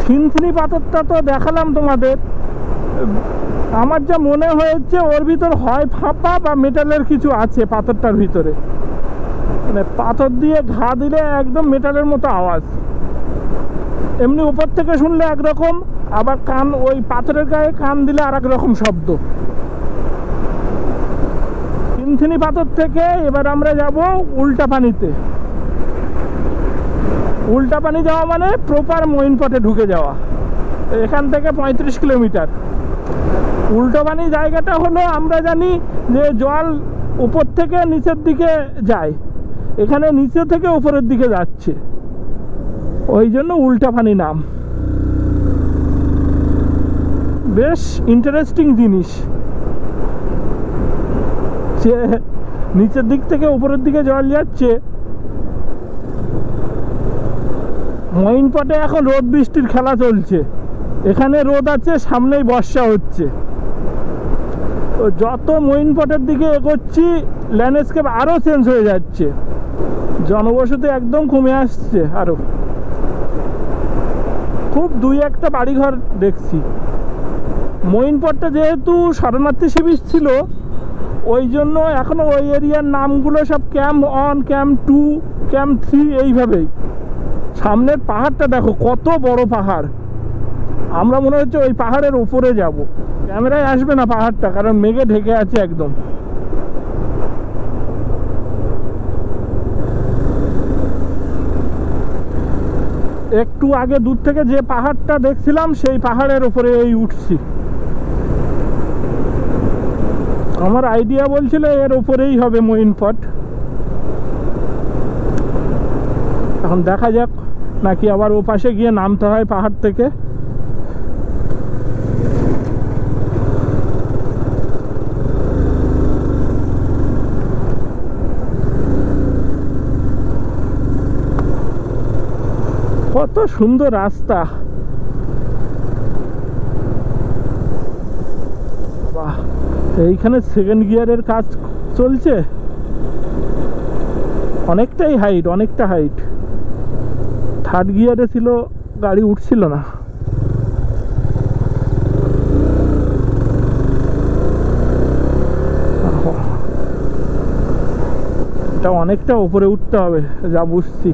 থিনথিনি পাথরটা তো দেখালাম তোমাদের। আমার যা মনে হয়েছে ওর ভিতর হয় ফাঁপা বা মেটালের কিছু আছে পাথরটার ভিতরে। মানে পাথর দিয়ে ঘা দিলে একদম মেটালের মতো আওয়াজ। এমনি উপর থেকে শুনলে একরকম, আবার কান ওই পাথরের গায়ে কান দিলে আর এক রকম শব্দ। থিনথিনি পাথর থেকে এবার আমরা যাব উল্টা পানিতে। উল্টা পানি যাওয়া মানে প্রপার মঈনপটে ঢুকে যাওয়া। এখান থেকে 35 কিলোমিটার। উল্টো পানি জায়গাটা হলো, আমরা জানি যে জল উপর থেকে নিচের দিকে যায়, এখানে নিচে থেকে উপরের দিকে যাচ্ছে, ওই জন্য উল্টা পানি নাম। বেশ ইন্টারেস্টিং জিনিস যে নিচের দিক থেকে উপরের দিকে জল যাচ্ছে। মঈনপটে এখন রোদ বৃষ্টির খেলা চলছে। এখানে রোদ আছে, সামনেই বর্ষা হচ্ছে। তো যত মঈনপটের দিকে এগোচ্ছি ল্যান্ডস্কেপ আরও চেঞ্জ হয়ে যাচ্ছে, জনবসতি একদম কমে আসছে। আরও খুব 2-1টা বাড়িঘর দেখছি। মঈনপটটা যেহেতু শরণার্থী শিবির ছিল, ওই জন্য এখনও ওই এরিয়ার নামগুলো সব ক্যাম্প 1, ক্যাম্প 2, ক্যাম্প 3 এইভাবেই। সামনের পাহাড়টা দেখো কত বড় পাহাড়। আমরা মনে হচ্ছে ওই পাহাড়ের উপরে যাব। ক্যামেরায় আসবে না পাহাড়টা, কারণ মেঘে ঢেকে আছে একদম। একটু আগে দূর থেকে যে পাহাড়টা দেখছিলাম সেই পাহাড়ের উপরে এই উঠছি। আমার আইডিয়া বলছিল এর উপরেই হবে মঈনপট। এখন দেখা যাক নাকি আবার ও পাশে গিয়ে নামতে হয় পাহাড় থেকে। কত সুন্দর রাস্তা, বাহ। এইখানে সেকেন্ড গিয়ারের কাজ চলছে, অনেকটাই হাইট, অনেকটা হাইট। থার্ড গিয়ারে ছিল, গাড়ি উঠছিল না। এটা অনেকটা উপরে উঠতে হবে যা বুঝছি।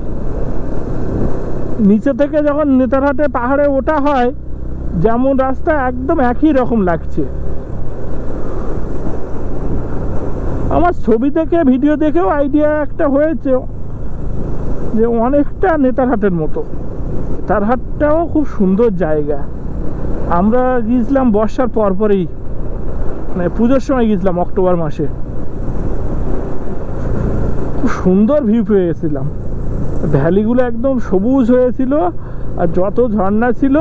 নিচে থেকে যখন নেতারহাটে পাহাড়ে ওঠা হয় যেমন রাস্তা একদম একই রকম লাগছে। আমার ছবি দেখে ভিডিও দেখেও আইডিয়া একটা হয়েছে যে অনেকটা নেতারহাটের মতো। নেতারহাটটাও খুব সুন্দর জায়গা। আমরা গিয়েছিলাম বর্ষার পরপরই, মানে পুজোর সময় গিয়েছিলাম অক্টোবর মাসে। খুব সুন্দর ভিউ পেয়ে গেছিলাম। ভ্যালিগুলো একদম সবুজ হয়েছিল, আর যত ঝর্ণা ছিল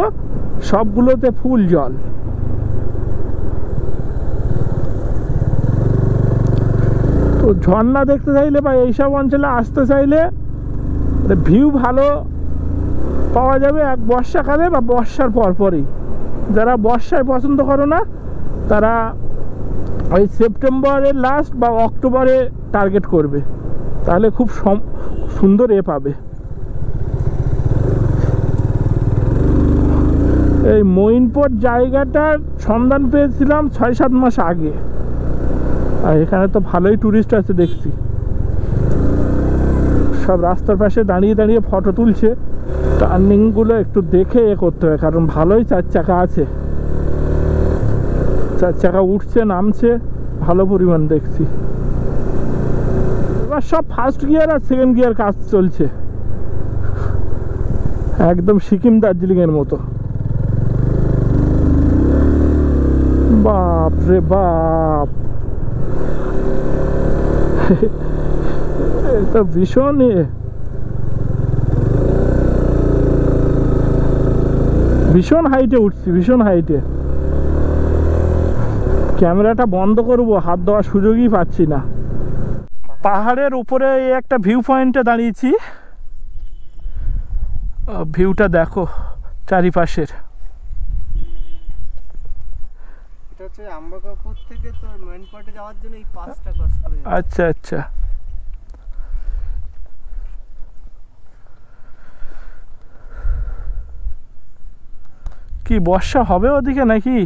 সবগুলোতে ফুল জল। তো ঝর্ণা দেখতে চাইলে বা এইসব অঞ্চলে আসতে চাইলে ভিউ ভালো পাওয়া যাবে এক বর্ষাকালে বা বর্ষার পরপরই। যারা বর্ষায় পছন্দ করো না তারা ওই সেপ্টেম্বরের লাস্ট বা অক্টোবরে টার্গেট করবে, তাহলে খুব সুন্দর পাবে। এই মঈনপট জায়গাটার সন্ধান পেয়েছিলাম 6-7 মাস আগে, আর এখানে তো ভালোই টুরিস্ট আছে দেখছি। সব রাস্তার পাশে দাঁড়িয়ে দাঁড়িয়ে ফটো তুলছে। টার্নিংগুলো একটু দেখে করতে হবে, কারণ ভালোই 4 চাকা আছে। 4 চাকা উঠছে নামছে ভালো পরিমাণ দেখছি। এবার সব ফার্স্ট গিয়ার আর সেকেন্ড গিয়ার কাজ চলছে, একদম সিকিম দার্জিলিংয়ের মতো। বাপ রে বাপ, এটা ভীষণ ভীষণ হাইটে উঠছি, ভীষণ হাইটে। ক্যামেরাটা বন্ধ করব, হাত দেওয়ার সুযোগই পাচ্ছি না। পাহাড়ের উপরে একটা ভিউ পয়েন্টে দাঁড়িয়েছি। ভিউটা দেখো চারিপাশের। এটা হচ্ছে আম্বাকাপুর থেকে তো মঈনপটে যাওয়ার জন্য এই পাসটা ক্রস করে। আচ্ছা আচ্ছা। কি বর্ষা হবে ওদিকে নাকি?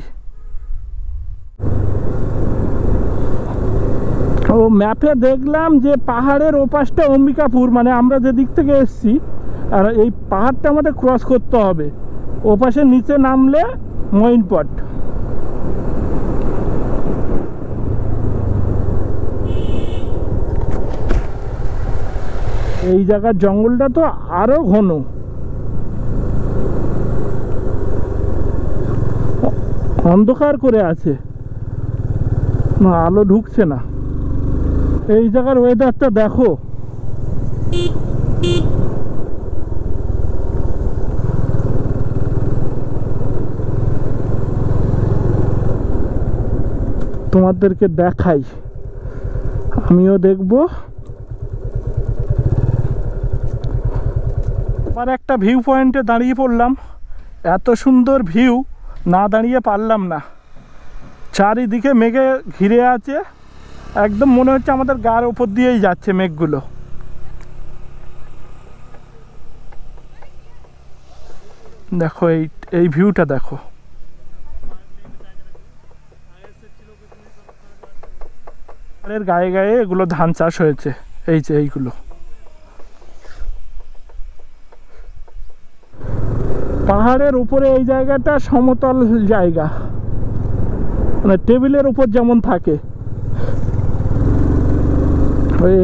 ও ম্যাপে দেখলাম যে পাহাড়ের ওপাশটা অম্বিকাপুর, মানে আমরা যে দিক থেকে এসেছি, আর এই পাহাড়টা আমাদের ক্রস করতে হবে। ওপাশে নিচে নামলে মইনপট। এই জায়গার জঙ্গলটা তো আরো ঘন। অন্ধকার করে আছে, না আলো ঢুকছে না। এই জায়গার ওয়েদারটা দেখো, তোমাদেরকে দেখাই, আমিও দেখবো। আবার একটা ভিউ পয়েন্টে দাঁড়িয়ে পড়লাম। এত সুন্দর ভিউ, না দাঁড়িয়ে পারলাম না। চারিদিকে মেঘে ঘিরে আছে, একদম মনে হচ্ছে আমাদের গার উপর দিয়েই যাচ্ছে মেঘগুলো। দেখো এই ভিউটা দেখো। পাহাড়ের গায়ে গায়ে এগুলো ধান চাষ হয়েছে, এই যে এইগুলো। পাহাড়ের উপরে এই জায়গাটা সমতল জায়গা, মানে টেবিলের উপর যেমন থাকে।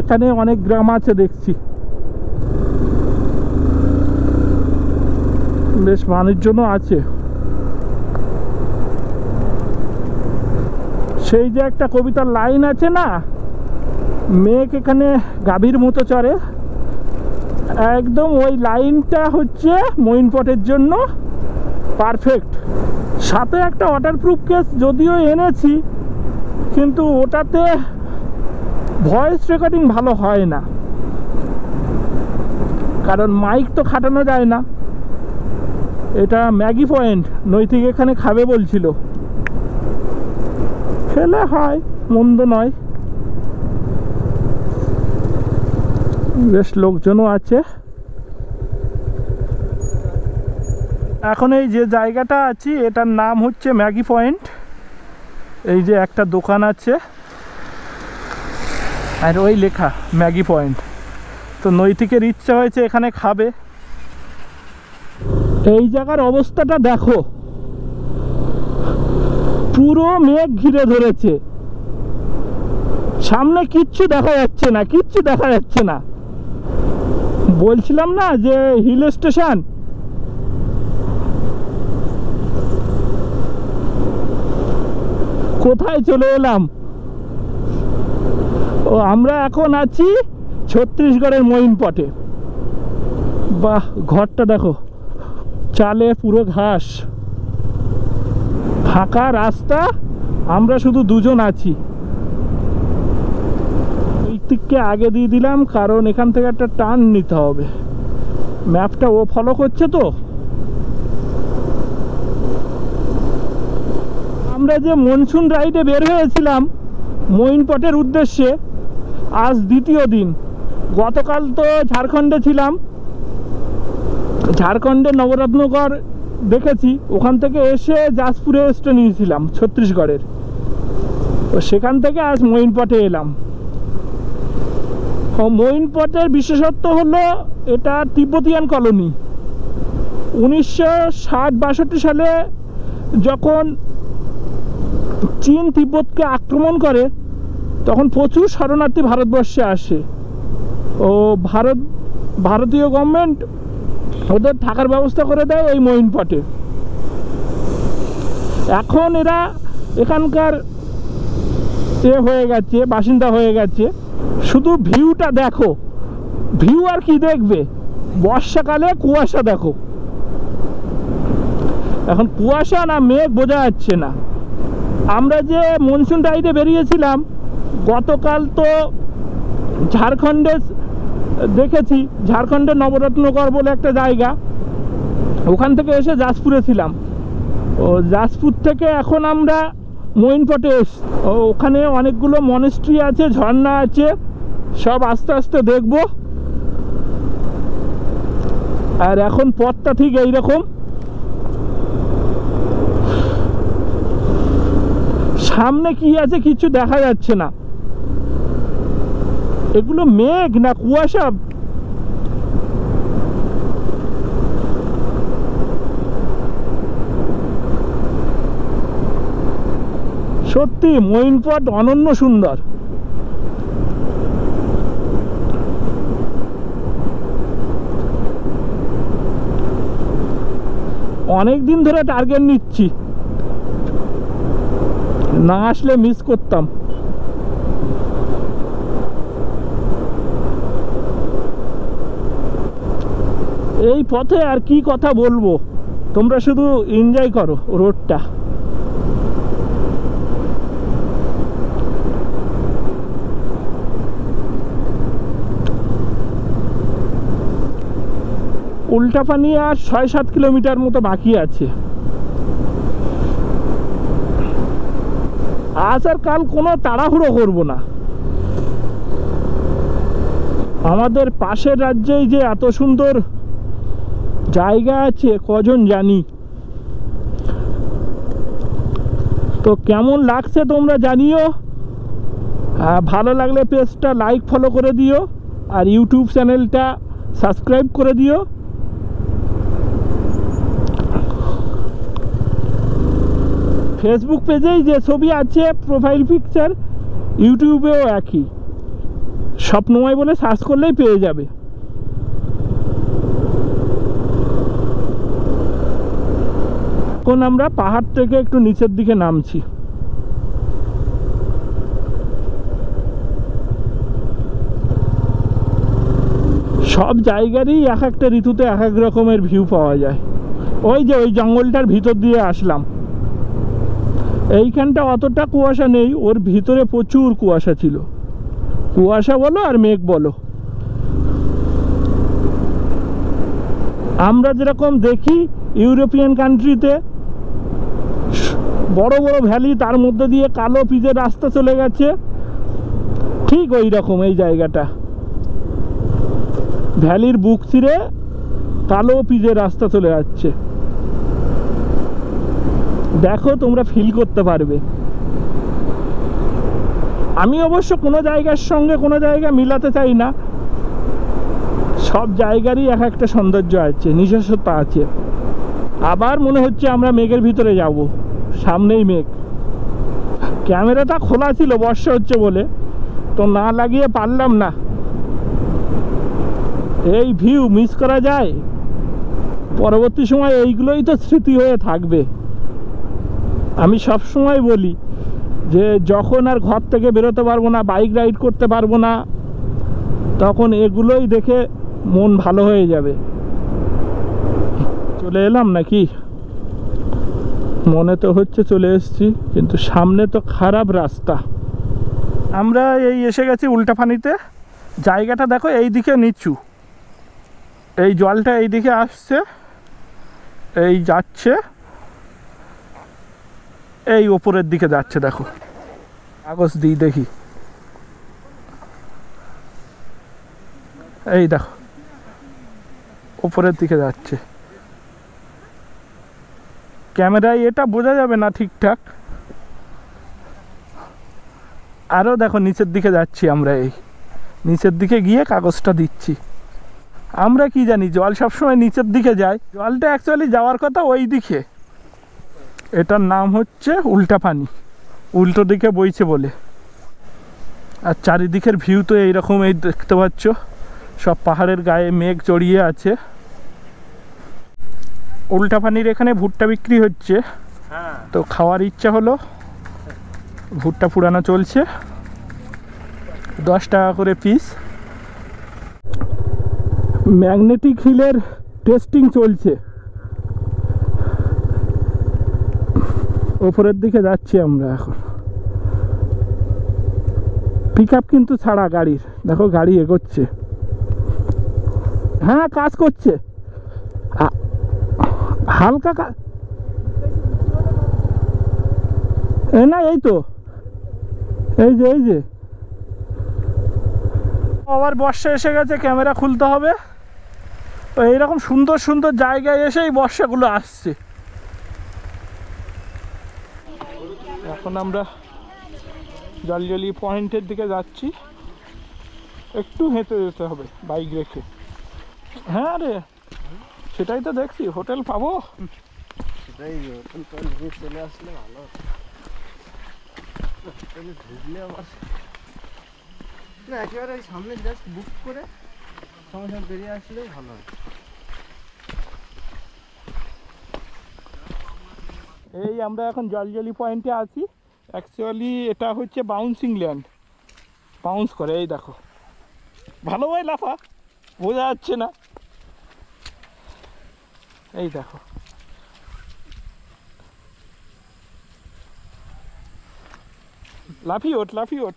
এখানে অনেক গ্রাম আছে দেখছি, বেশ মানুষজনও আছে। সেই যে একটা কবিতার লাইন আছে না, মেঘ এখানে গাভীর মতো চড়ে, একদম ওই লাইনটা হচ্ছে মইনপটের জন্য পারফেক্ট। সাথে একটা ওয়াটারপ্রুফ কেস যদিও এনেছি, কিন্তু ওটাতে ভয়েস রেকর্ডিং ভালো হয় না, কারণ মাইক তো খাটানো যায় না। এটা ম্যাগি পয়েন্ট, নৈতিক এখানে খাবে বলছিল, খেলে হয়, মন্দ নয়। বেশ লোকজনও আছে। এখন এই যে জায়গাটা আছি এটার নাম হচ্ছে ম্যাগি পয়েন্ট। এই যে একটা দোকান আছে আর ওই লেখা ম্যাগি পয়েন্ট। তো নৈতিকের ইচ্ছা হয়েছে এখানে খাবে। এই জায়গার অবস্থাটা দেখো, পুরো মেঘ ঘিরে ধরেছে, সামনে কিচ্ছু দেখা যাচ্ছে না, কিচ্ছু দেখা যাচ্ছে না। বলছিলাম না যে হিল স্টেশন, কোথায় চলে এলাম। ও আমরা এখন আছি ছত্তিশগড়ের মইনপটে। বাহ, ঘরটা দেখো, চালে পুরো ঘাস, ফাঁকা রাস্তা, আমরা শুধু দুজন আছি। নৈতিককে আগে দিয়ে দিলাম, কারণ এখান থেকে একটা টার্ন নিতে হবে। ম্যাপটা ও ফলো করছে তো। আমরা যে মনসুন রাইডে বের হয়েছিলাম মইনপটের উদ্দেশ্যে, আজ দ্বিতীয় দিন। গতকাল তো ঝাড়খণ্ডে ছিলাম, ঝাড়খণ্ডের নবরত্নগড় দেখেছি, ওখান থেকে এসে জাজপুরে স্টে নিয়েছিলাম ছত্তিশগড়ের। তো সেখান থেকে আজ মইনপটে এলাম। মইনপটের বিশেষত্ব হলো এটা তিব্বতিয়ান কলোনি। 1960-62 সালে যখন চীন তিব্বতকে আক্রমণ করে, তখন প্রচুর শরণার্থী ভারতবর্ষে আসে। ও ভারতীয় গভর্নমেন্ট ওদের থাকার ব্যবস্থা করে দেয় এই মইনপটে। এখন এরা এখানকার হয়ে গেছে, বাসিন্দা হয়ে গেছে। শুধু ভিউটা দেখো, ভিউ আর কি দেখবে, বর্ষাকালে কুয়াশা দেখো। এখন কুয়াশা না মেঘ বোঝা যাচ্ছে না। আমরা যে মনসুন রাইডে বেরিয়েছিলাম গতকাল, তো ঝাড়খণ্ডে দেখেছি, ঝাড়খণ্ডের নবরত্নগড় বলে একটা জায়গা, ওখান থেকে এসে জাজপুরে ছিলাম। ও জাজপুর থেকে এখন আমরা মইনপটে এসছি। ওখানে অনেকগুলো মনেস্ট্রি আছে, ঝর্ণা আছে, সব আস্তে আস্তে দেখব। আর এখন পথটা ঠিক এইরকম, সামনে কি আছে কিছু দেখা যাচ্ছে না। এগুলো মেঘ না কুয়াশা? সত্যি মঈনপট অনন্য সুন্দর। অনেক দিন ধরে টার্গেট নিচ্ছি, না আসলে মিস করতাম। এই পথে আর কি কথা বলবো, তোমরা শুধু এনজয় করো রোডটা। উল্টাপানি আর ৬-৭ কিলোমিটার মতো বাকি আছে। আজ আর কাল কোনো তাড়াহুড়ো করব না। আমাদের পাশের রাজ্যেই যে এত সুন্দর জায়গা আছে কজন জানি। তো কেমন লাগছে তোমরা জানিও। ভালো লাগলে পেজটা লাইক ফলো করে দিও, আর ইউটিউব চ্যানেলটা সাবস্ক্রাইব করে দিও। ফেসবুক পেজেই যে ছবি আছে প্রোফাইল পিকচার, ইউটিউবেও একই, স্বপ্নময় বলে সার্চ করলেই পেয়ে যাবে। এখন আমরা পাহাড় থেকে একটু নিচের দিকে নামছি। সব জায়গারই এক একটা ঋতুতে এক এক রকমের ভিউ পাওয়া যায়। ওই যে ওই জঙ্গলটার ভিতর দিয়ে আসলাম, এইখানটা অতটা কুয়াশা নেই, ওর ভিতরে প্রচুর কুয়াশা ছিল। কুয়াশা বলো আর মেঘ বলো। আমরা যেরকম দেখি ইউরোপিয়ান কান্ট্রিতে বড় বড় ভ্যালি, তার মধ্যে দিয়ে কালো পিচের রাস্তা চলে গেছে, ঠিক ওই রকম এই জায়গাটা। ভ্যালির বুক ছিঁড়ে কালো পিচের রাস্তা চলে যাচ্ছে। দেখো তোমরা ফিল করতে পারবে। আমি অবশ্য কোনো জায়গার সঙ্গে কোনো জায়গা মিলাতে চাই না, সব জায়গারই এক একটা সৌন্দর্য আছে, নিজস্বতা আছে। আবার মনে হচ্ছে আমরা মেঘের ভিতরে যাব, সামনেই মেঘ। ক্যামেরাটা খোলা ছিল বর্ষা হচ্ছে বলে, তো না লাগিয়ে পারলাম না। এই ভিউ মিস করা যায়? পরবর্তী সময় এইগুলোই তো স্মৃতি হয়ে থাকবে। আমি সব সময় বলি যে যখন আর ঘর থেকে বেরোতে পারবো না, বাইক রাইড করতে পারবো না, তখন এগুলোই দেখে মন ভালো হয়ে যাবে। চলে এলাম নাকি? মনে তো হচ্ছে চলে এসেছি, কিন্তু সামনে তো খারাপ রাস্তা। আমরা এই এসে গেছি উল্টাপানিতে। জায়গাটা দেখো, এই দিকে নিচু, এই জলটা এই দিকে আসছে, এই যাচ্ছে, এই ওপরের দিকে যাচ্ছে। দেখো কাগজ দিই দেখি, এই দেখো ওপরের দিকে যাচ্ছে। ক্যামেরায় এটা বোঝা যাবে না ঠিকঠাক। আরও দেখো নিচের দিকে যাচ্ছি আমরা, এই নিচের দিকে গিয়ে কাগজটা দিচ্ছি। আমরা কি জানি জল সবসময় নিচের দিকে যায়, জলটা অ্যাকচুয়ালি যাওয়ার কথা ওই দিকে। এটার নাম হচ্ছে উল্টাপানি, উল্টো দিকে বইছে বলে। আর চারিদিকের ভিউ তো এইরকম, এই দেখতে পাচ্ছ সব পাহাড়ের গায়ে মেঘ চড়িয়ে আছে। উল্টাপানির এখানে ভুট্টা বিক্রি হচ্ছে, তো খাওয়ার ইচ্ছা হলো, ভুট্টা পুরানো চলছে, 10 টাকা করে পিস। ম্যাগনেটিক হিলের টেস্টিং চলছে, ওপরের দিকে যাচ্ছি আমরা এখন। পিক আপ কিন্তু ছাড়া গাড়ির, দেখো গাড়ি এগোচ্ছে। হ্যাঁ কাজ করছে, হালকা কাজ। না এই তো, এই যে আবার বর্ষা এসে গেছে, ক্যামেরা খুলতে হবে। তো এইরকম সুন্দর সুন্দর জায়গায় এসেই বর্ষাগুলো আসছে। এখন আমরা জলজলি পয়েন্টের দিকে যাচ্ছি, একটু হেঁটে যেতে হবে বাইক রেখে। হ্যাঁ রে, সেটাই তো দেখছি, হোটেল পাবো। সেটাই হোটেল নিয়ে চলে আসলে ভালো। হোটেলে ঢুকলে আবার না, একেবারে ওই সামনে জাস্ট বুক করে সঙ্গে সঙ্গে বেরিয়ে আসলেও ভালো হয়। এই আমরা এখন জলজলি পয়েন্টে আছি। অ্যাকচুয়ালি এটা হচ্ছে বাউন্সিং ল্যান্ড, বাউন্স করে। এই দেখো, ভালো ভাই লাফা, বোঝা যাচ্ছে না। এই দেখো, লাফি ওঠ, লাফি ওঠ।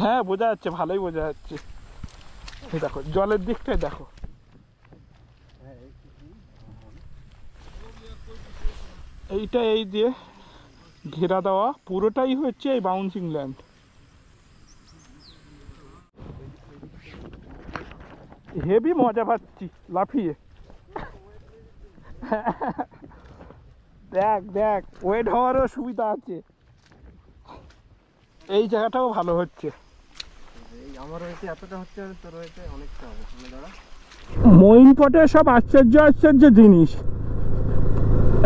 হ্যাঁ বোঝা যাচ্ছে, ভালোই বোঝা যাচ্ছে। এই দেখো জলের দিকটাই দেখো। এইটা এই দিয়ে ঘেরা দেওয়া পুরোটাই হচ্ছে এই বাউন্সিং ল্যান্ড। হেভি মজা পাচ্ছি লাফিয়ে। দেখ দেখ, ওয়েট হওয়ারও সুবিধা আছে। এই জায়গাটাও ভালো হচ্ছে। এই আমার হয়েছে এতটা হচ্ছে, তোর হয়েছে অনেকটা হবে। দাঁড়া, মইনপটে সব আশ্চর্য আশ্চর্য জিনিস।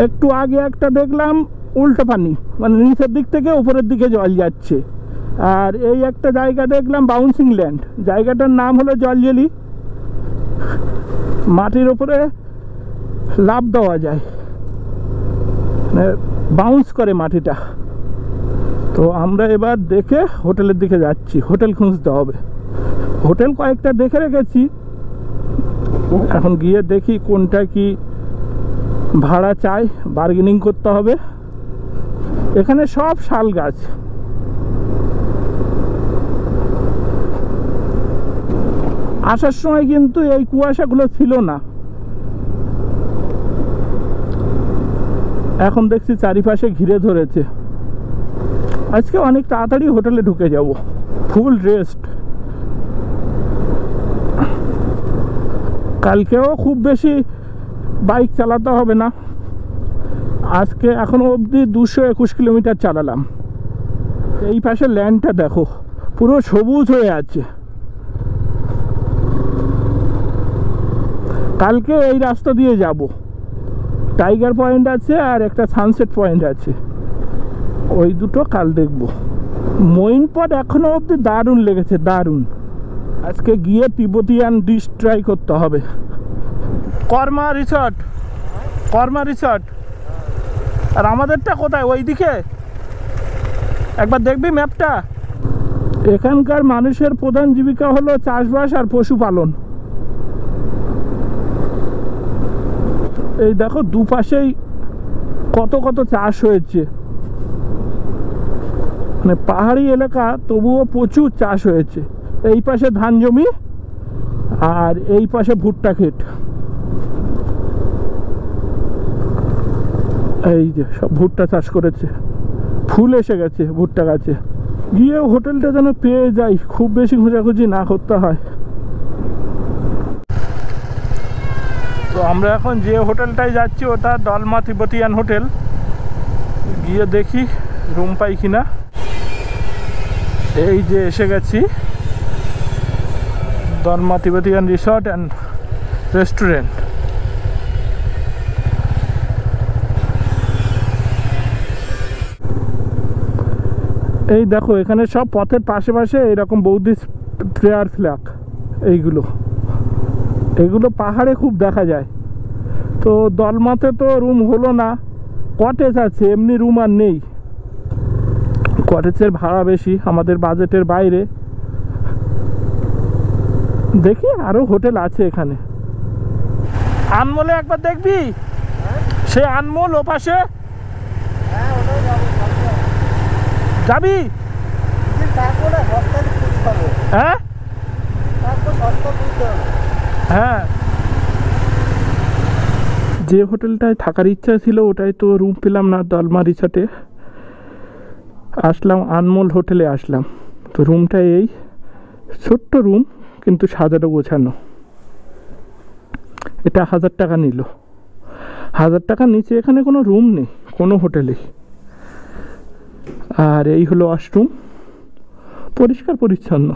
একটু আগে একটা দেখলাম উল্টো পানি, মানে নিচের দিক থেকে উপরের দিকে জল যাচ্ছে। আর এই একটা জায়গা দেখলাম বাউন্সিং ল্যান্ড, জায়গাটার নাম হলো জলজলি। মাটির উপরে লাফ দেওয়া যায়, মানে বাউন্স করে মাটিটা। তো আমরা এবার দেখে হোটেলের দিকে যাচ্ছি, হোটেল খুঁজতে হবে। হোটেল কয়েকটা দেখে রেখেছি, এখন গিয়ে দেখি কোনটা কি ভাড়া চাই, বার্গেনিং করতে হবে। এখানে সব শাল গাছ। আসার সময় কিন্তু এই কুয়াশাগুলো ছিল না, এখন দেখছি চারিপাশে ঘিরে ধরেছে। আজকে অনেক তাড়াতাড়ি হোটেলে ঢুকে যাব, ফুল রেস্ট। কালকেও খুব বেশি বাইক চালাতে হবে না। আজকে এখনো অবধি 221 কিলোমিটার চালালাম। এই পাশে ল্যান্ডটা দেখো, পুরো সবুজ হয়ে আছে। কালকে এই রাস্তা দিয়ে যাব। টাইগার পয়েন্ট আছে আর একটা সানসেট পয়েন্ট আছে, ওই দুটো কাল দেখব। মইনপট এখনো অবধি দারুণ লেগেছে, দারুণ। আজকে গিয়ে তিব্বতিয়ান ডিশ ট্রাই করতে হবে। কর্মা রিসর্ট, কর্মা রিসর্ট। আর আমাদেরটা কোথায়? ওইদিকে একবার দেখবি ম্যাপটা। এখানকার মানুষের প্রধান জীবিকা হলো চাষবাস আর পশুপালন। এই দেখো দুপাশেই কত কত চাষ হয়েছে, মানে পাহাড়ি এলাকা তবুও প্রচুর চাষ হয়েছে। এই পাশে ধান জমি আর এই পাশে ভুট্টা ক্ষেত। এই যে সব ভুট্টা চাষ করেছে, ফুল এসে গেছে ভুট্টা গাছে। গিয়ে হোটেলটা যেন পেয়ে যাই, খুব বেশি খোঁজাখুঁজি না করতে হয়। তো আমরা এখন যে হোটেলটায় যাচ্ছি ওটা দলমা তিব্বতিয়ান হোটেল। গিয়ে দেখি রুম পাই কিনা। এই যে এসে গেছি, Dalma Tibetan resort and restaurant. এই দেখো এখানে সব পথের পাশে পাশে এরকম বৌদ্ধিস্ট প্রেয়ার ফ্ল্যাগ। এইগুলো পাহাড়ে খুব দেখা যায়। তো দলমাতে তো রুম হলো না, কটেজ আছে, এমনি রুম আর নেই। কটেজের ভাড়া বেশি, আমাদের বাজেটের বাইরে। দেখি আরো হোটেল আছে এখানে। আনমোলে একবার দেখবি, সে আনমোল ও পাশে যাবি? হ্যাঁ হ্যাঁ, যে হোটেলটায় থাকার ইচ্ছা ছিল ওটাই তো রুম পেলাম না। দলমা রিসর্টে আসলাম, আনমোল হোটেলে আসলাম। তো রুমটা এই ছোট্ট রুম, কিন্তু সাজানো গোছানো। এটা 1000 টাকা নিল। 1000 টাকার নিচে এখানে কোনো রুম নেই, কোনো হোটেলে। আর এই হলো ওয়াশরুম, পরিষ্কার পরিচ্ছন্ন।